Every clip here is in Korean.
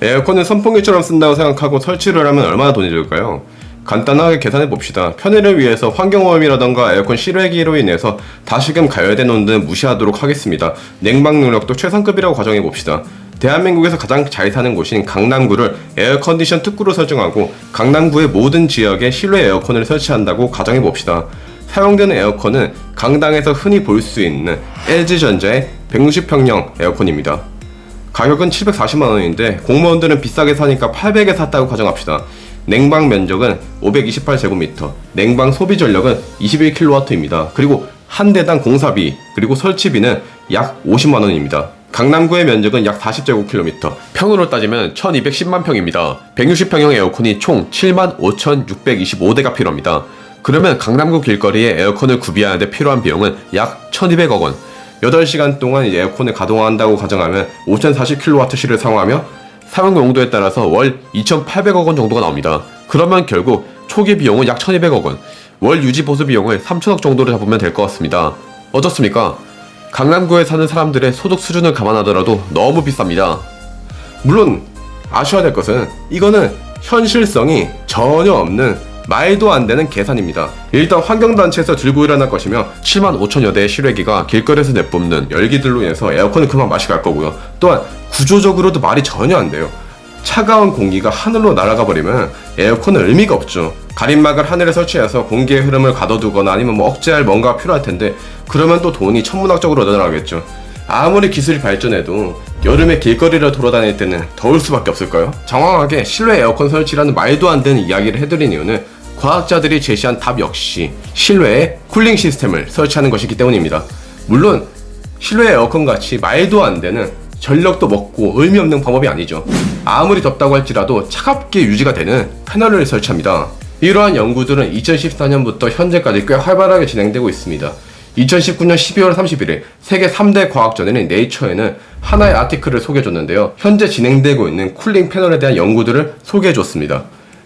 에어컨을 선풍기처럼 쓴다고 생각하고 설치를 하면 얼마나 돈이 들까요? 간단하게 계산해 봅시다. 편의를 위해서 환경오염이라던가 에어컨 실외기로 인해서 다시금 가열된 온도는 무시하도록 하겠습니다. 냉방 능력도 최상급이라고 가정해 봅시다. 대한민국에서 가장 잘 사는 곳인 강남구를 에어컨디션 특구로 설정하고 강남구의 모든 지역에 실외 에어컨을 설치한다고 가정해 봅시다. 사용되는 에어컨은 강당에서 흔히 볼 수 있는 LG전자의 160평형 에어컨입니다. 가격은 740만원인데 공무원들은 비싸게 사니까 800에 샀다고 가정합시다. 냉방 면적은 528제곱미터, 냉방 소비 전력은 21kW입니다. 그리고 한 대당 공사비, 그리고 설치비는 약 50만원입니다. 강남구의 면적은 약 40제곱킬로미터, 평으로 따지면 1210만 평입니다. 160평형 에어컨이 총 75,625대가 필요합니다. 그러면 강남구 길거리에 에어컨을 구비하는데 필요한 비용은 약 1200억원. 8시간 동안 에어컨을 가동한다고 가정하면 5040kWh를 사용하며 사용 용도에 따라서 월 2800억원 정도가 나옵니다. 그러면 결국 초기 비용은 약 1200억원, 월 유지 보수 비용을 3000억 정도로 잡으면 될 것 같습니다. 어떻습니까? 강남구에 사는 사람들의 소득 수준을 감안하더라도 너무 비쌉니다. 물론 아셔야 될 것은 이거는 현실성이 전혀 없는 말도 안 되는 계산입니다. 일단 환경단체에서 들고 일어날 것이며 7만 5천여 대의 실외기가 길거리에서 내뿜는 열기들로 인해서 에어컨은 그만 맛이 갈 거고요. 또한 구조적으로도 말이 전혀 안 돼요. 차가운 공기가 하늘로 날아가 버리면 에어컨은 의미가 없죠. 가림막을 하늘에 설치해서 공기의 흐름을 가둬두거나 아니면 억제할 뭔가가 필요할 텐데 그러면 또 돈이 천문학적으로 늘어나겠죠. 아무리 기술이 발전해도 여름에 길거리를 돌아다닐 때는 더울 수밖에 없을까요? 정확하게 실외 에어컨 설치라는 말도 안 되는 이야기를 해드린 이유는 과학자들이 제시한 답 역시 실외에 쿨링 시스템을 설치하는 것이기 때문입니다. 물론 실외 에어컨 같이 말도 안 되는 전력도 먹고 의미 없는 방법이 아니죠. 아무리 덥다고 할지라도 차갑게 유지가 되는 패널을 설치합니다. 이러한 연구들은 2014년부터 현재까지 꽤 활발하게 진행되고 있습니다. 2019년 12월 31일 세계 3대 과학저널인 네이처에는 하나의 아티클을 소개해줬는데요. 현재 진행되고 있는 쿨링 패널에 대한 연구들을 소개해줬습니다.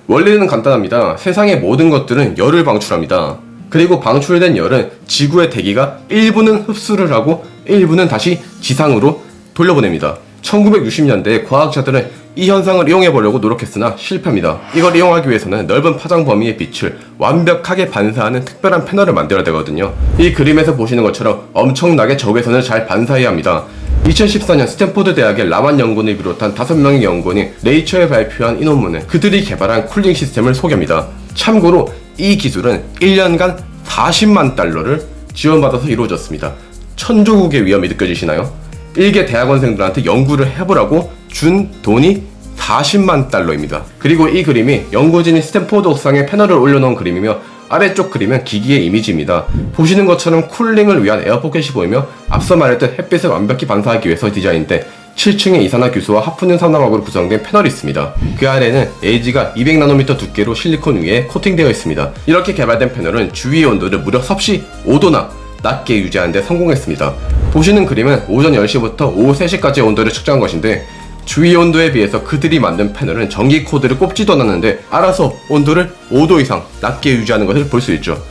원리는 간단합니다. 세상의 모든 것들은 열을 방출합니다. 그리고 방출된 열은 지구의 대기가 일부는 흡수를 하고 일부는 다시 지상으로 돌려보냅니다. 1960년대에 과학자들은 이 현상을 이용해보려고 노력했으나 실패합니다. 이걸 이용하기 위해서는 넓은 파장 범위의 빛을 완벽하게 반사하는 특별한 패널을 만들어야 되거든요. 이 그림에서 보시는 것처럼 엄청나게 적외선을 잘 반사해야 합니다. 2014년 스탠포드 대학의 라만 연구원을 비롯한 5명의 연구원이 네이처에 발표한 이 논문은 그들이 개발한 쿨링 시스템을 소개합니다. 참고로 이 기술은 1년간 40만 달러를 지원받아서 이루어졌습니다. 천조국의 위험이 느껴지시나요? 일개 대학원생들한테 연구를 해보라고 준 돈이 40만 달러입니다. 그리고 이 그림이 연구진이 스탠포드 옥상에 패널을 올려놓은 그림이며 아래쪽 그림은 기기의 이미지입니다. 보시는 것처럼 쿨링을 위한 에어포켓이 보이며 앞서 말했듯 햇빛을 완벽히 반사하기 위해서 디자인된 7층의 이산화 규소와 하프년 산화막으로 구성된 패널이 있습니다. 그 아래는 에이지가 200나노미터 두께로 실리콘 위에 코팅되어 있습니다. 이렇게 개발된 패널은 주위의 온도를 무려 섭씨 5도나 낮게 유지하는 데 성공했습니다. 보시는 그림은 오전 10시부터 오후 3시까지의 온도를 측정한 것인데 주위 온도에 비해서 그들이 만든 패널은 전기 코드를 꼽지도 않았는데 알아서 온도를 5도 이상 낮게 유지하는 것을 볼 수 있죠.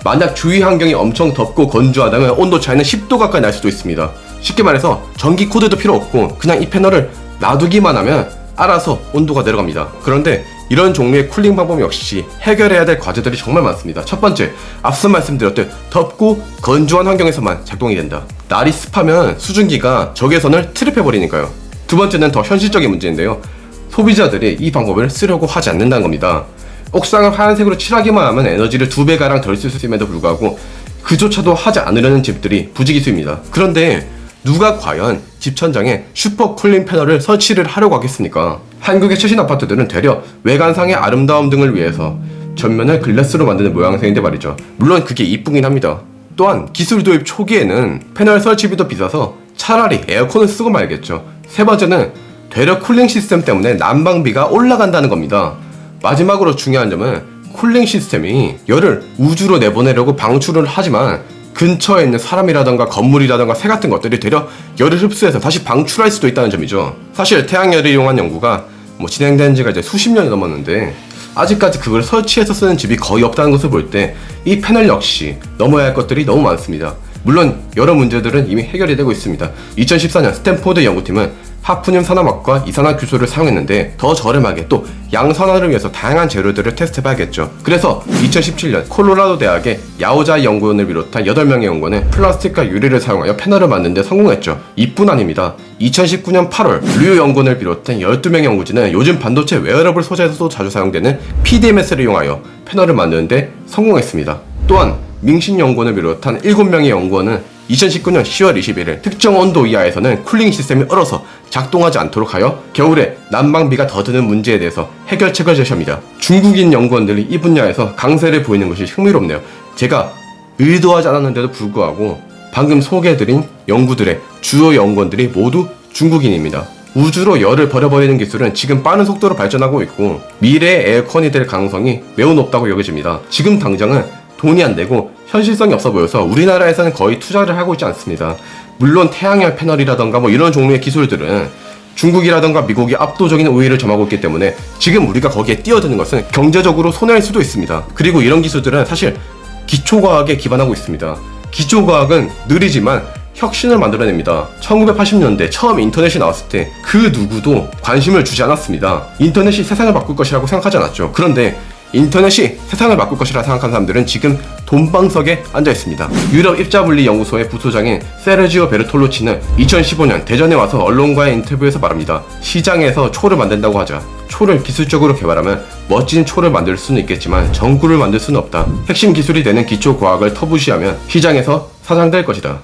만약 주위 환경이 엄청 덥고 건조하다면 온도 차이는 10도 가까이 날 수도 있습니다. 쉽게 말해서 전기 코드도 필요 없고 그냥 이 패널을 놔두기만 하면 알아서 온도가 내려갑니다. 그런데 이런 종류의 쿨링 방법 역시 해결해야 될 과제들이 정말 많습니다. 첫 번째, 앞서 말씀드렸듯 덥고 건조한 환경에서만 작동이 된다. 날이 습하면 수증기가 적외선을 트랩해버리니까요. 두 번째는 더 현실적인 문제인데요. 소비자들이 이 방법을 쓰려고 하지 않는다는 겁니다. 옥상을 하얀색으로 칠하기만 하면 에너지를 2배가량 덜 쓸 수 있음에도 불구하고 그조차도 하지 않으려는 집들이 부지기수입니다. 그런데 누가 과연 집 천장에 슈퍼 쿨링 패널을 설치를 하려고 하겠습니까? 한국의 최신 아파트들은 되려 외관상의 아름다움 등을 위해서 전면을 글라스로 만드는 모양새인데 말이죠. 물론 그게 이쁘긴 합니다. 또한 기술 도입 초기에는 패널 설치비도 비싸서 차라리 에어컨을 쓰고 말겠죠. 세 번째는 되려 쿨링 시스템 때문에 난방비가 올라간다는 겁니다. 마지막으로 중요한 점은 쿨링 시스템이 열을 우주로 내보내려고 방출을 하지만 근처에 있는 사람이라던가 건물이라던가 새 같은 것들이 되려 열을 흡수해서 다시 방출할 수도 있다는 점이죠. 사실 태양열을 이용한 연구가 진행된 지가 이제 수십 년이 넘었는데 아직까지 그걸 설치해서 쓰는 집이 거의 없다는 것을 볼 때 이 패널 역시 넘어야 할 것들이 너무 많습니다. 물론 여러 문제들은 이미 해결이 되고 있습니다. 2014년 스탠포드 연구팀은 하프늄 산화막과 이산화 규소를 사용했는데 더 저렴하게 또 양산화를 위해서 다양한 재료들을 테스트해봐야겠죠. 그래서 2017년 콜로라도 대학의 야오자 연구원을 비롯한 8명의 연구원은 플라스틱과 유리를 사용하여 패널을 만드는 데 성공했죠. 이뿐 아닙니다. 2019년 8월 류 연구원을 비롯한 12명의 연구진은 요즘 반도체 웨어러블 소재에서도 자주 사용되는 PDMS를 이용하여 패널을 만드는 데 성공했습니다. 또한 밍신 연구원을 비롯한 7명의 연구원은 2019년 10월 21일 특정 온도 이하에서는 쿨링 시스템이 얼어서 작동하지 않도록 하여 겨울에 난방비가 더 드는 문제에 대해서 해결책을 제시합니다. 중국인 연구원들이 이 분야에서 강세를 보이는 것이 흥미롭네요. 제가 의도하지 않았는데도 불구하고 방금 소개해드린 연구들의 주요 연구원들이 모두 중국인입니다. 우주로 열을 버려버리는 기술은 지금 빠른 속도로 발전하고 있고 미래의 에어컨이 될 가능성이 매우 높다고 여겨집니다. 지금 당장은 돈이 안 되고 현실성이 없어 보여서 우리나라에서는 거의 투자를 하고 있지 않습니다. 물론 태양열 패널이라던가 이런 종류의 기술들은 중국이라던가 미국이 압도적인 우위를 점하고 있기 때문에 지금 우리가 거기에 뛰어드는 것은 경제적으로 손해일 수도 있습니다. 그리고 이런 기술들은 사실 기초과학에 기반하고 있습니다. 기초과학은 느리지만 혁신을 만들어냅니다. 1980년대 처음 인터넷이 나왔을 때 그 누구도 관심을 주지 않았습니다. 인터넷이 세상을 바꿀 것이라고 생각하지 않았죠. 그런데 인터넷이 세상을 바꿀 것이라 생각한 사람들은 지금 돈방석에 앉아 있습니다. 유럽 입자분리 연구소의 부소장인 세르지오 베르톨로치는 2015년 대전에 와서 언론과의 인터뷰에서 말합니다. 시장에서 초를 만든다고 하자. 초를 기술적으로 개발하면 멋진 초를 만들 수는 있겠지만 전구를 만들 수는 없다. 핵심 기술이 되는 기초과학을 터부시하면 시장에서 사장될 것이다.